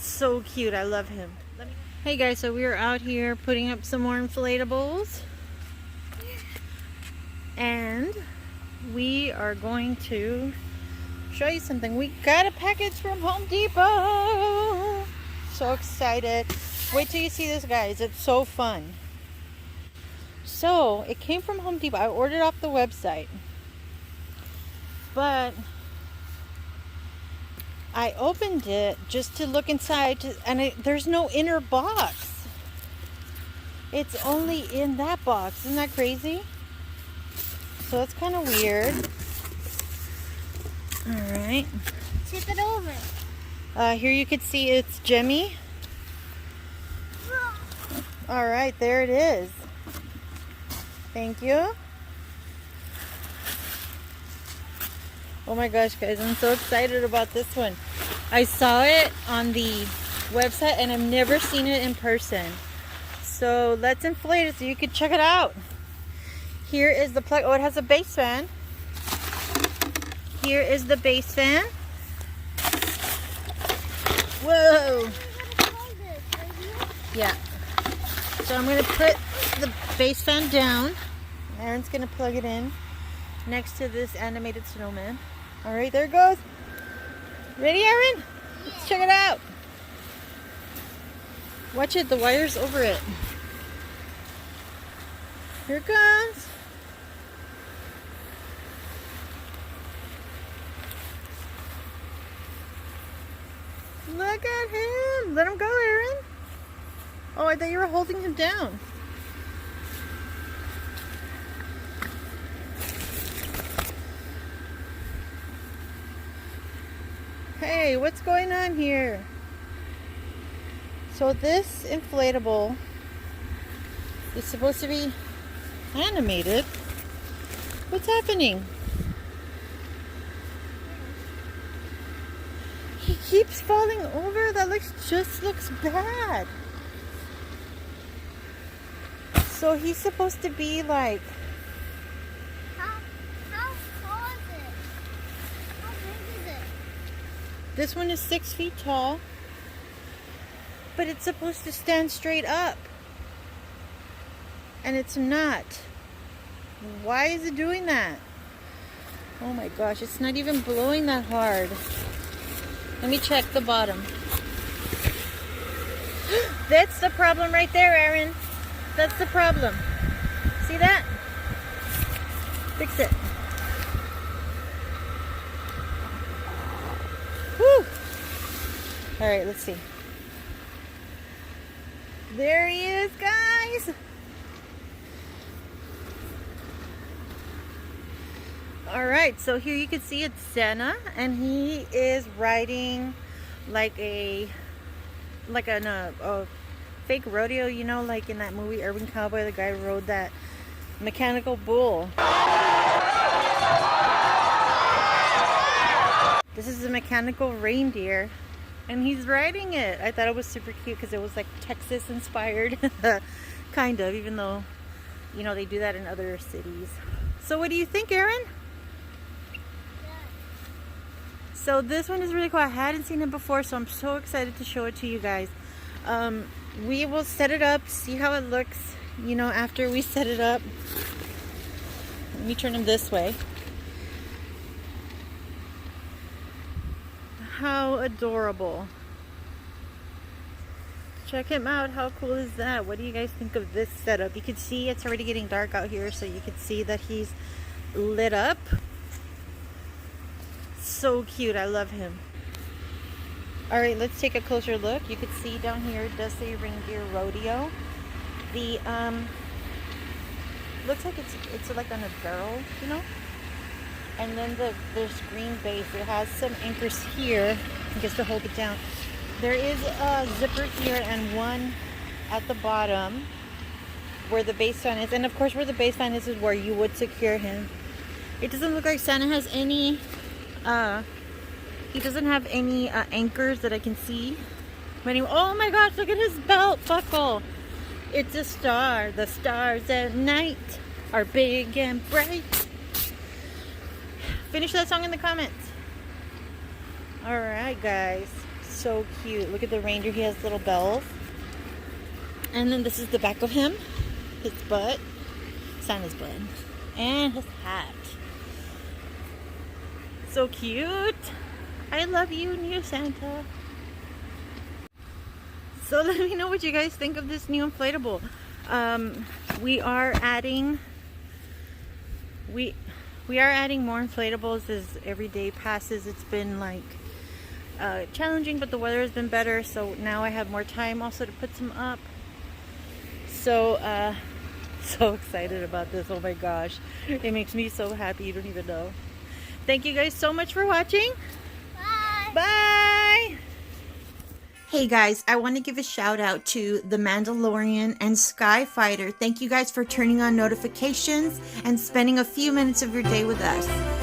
so cute. I love him. Hey guys, so we are out here putting up some more inflatables. And we are going to show you something. We got a package from Home Depot. So excited. Wait till you see this, guys. It's so fun. So it came from Home Depot. I ordered off the website, but I opened it just to look inside, and there's no inner box. It's only in that box. Isn't that crazy? So that's kind of weird. All right. Tip it over. Here you can see it's Gemmy. All right, there it is. Thank you. Oh my gosh, guys, I'm so excited about this one. I saw it on the website and I've never seen it in person. So let's inflate it so you can check it out. Here is the plug. Oh, it has a base fan. Here is the base fan. Whoa. Yeah. So I'm going to put the base fan down. Aaron's going to plug it in next to this animated snowman. All right, there it goes. Ready, Aaron? Let's check it out. Watch it, the wire's over it. Here it comes. Look at him. Let him go, Aaron. Oh, I thought you were holding him down. Hey, what's going on here? So this inflatable is supposed to be animated. What's happening? He keeps falling over. That just looks bad. So he's supposed to be like... How tall is it? How big is it? This one is 6 feet tall. But it's supposed to stand straight up. And it's not. Why is it doing that? Oh my gosh, it's not even blowing that hard. Let me check the bottom. That's the problem right there, Aaron. That's the problem. See that? Fix it. Whew. All right, let's see. There he is, guys. All right, so here you can see it's Santa, and he is riding like a fake rodeo, you know, like in that movie Urban Cowboy. The guy rode that mechanical bull. This is a mechanical reindeer, and he's riding it. I thought it was super cute because it was like Texas inspired, kind of, even though, you know, they do that in other cities. So what do you think, Aaron? So this one is really cool. I hadn't seen it before, so I'm so excited to show it to you guys. We will set it up, see how it looks, you know, after we set it up. Let me turn him this way. How adorable. Check him out. How cool is that? What do you guys think of this setup? You can see it's already getting dark out here, so you can see that he's lit up. So cute. I love him. All right, let's take a closer look. You can see down here it does say Reindeer Rodeo. The looks like it's like on a barrel, you know. And then there's green base. It has some anchors here, I guess, to hold it down. There is a zipper here and one at the bottom where the base fan is. And of course, where the base fan is where you would secure him. It doesn't look like Santa has any. He doesn't have any anchors that I can see. But anyway, oh my gosh, look at his belt buckle. It's a star. The stars at night are big and bright. Finish that song in the comments. Alright, guys. So cute. Look at the reindeer. He has little bells. And then this is the back of him. His butt. Santa's butt. And his hat. So cute. I love you, new Santa. So let me know what you guys think of this new inflatable. We are adding more inflatables as every day passes. It's been like challenging, but the weather has been better, so now I have more time also to put some up. So so excited about this. Oh my gosh, it makes me so happy, you don't even know. Thank you guys so much for watching. Bye. Bye. Hey guys, I want to give a shout out to The Mandalorian and Skyfighter. Thank you guys for turning on notifications and spending a few minutes of your day with us.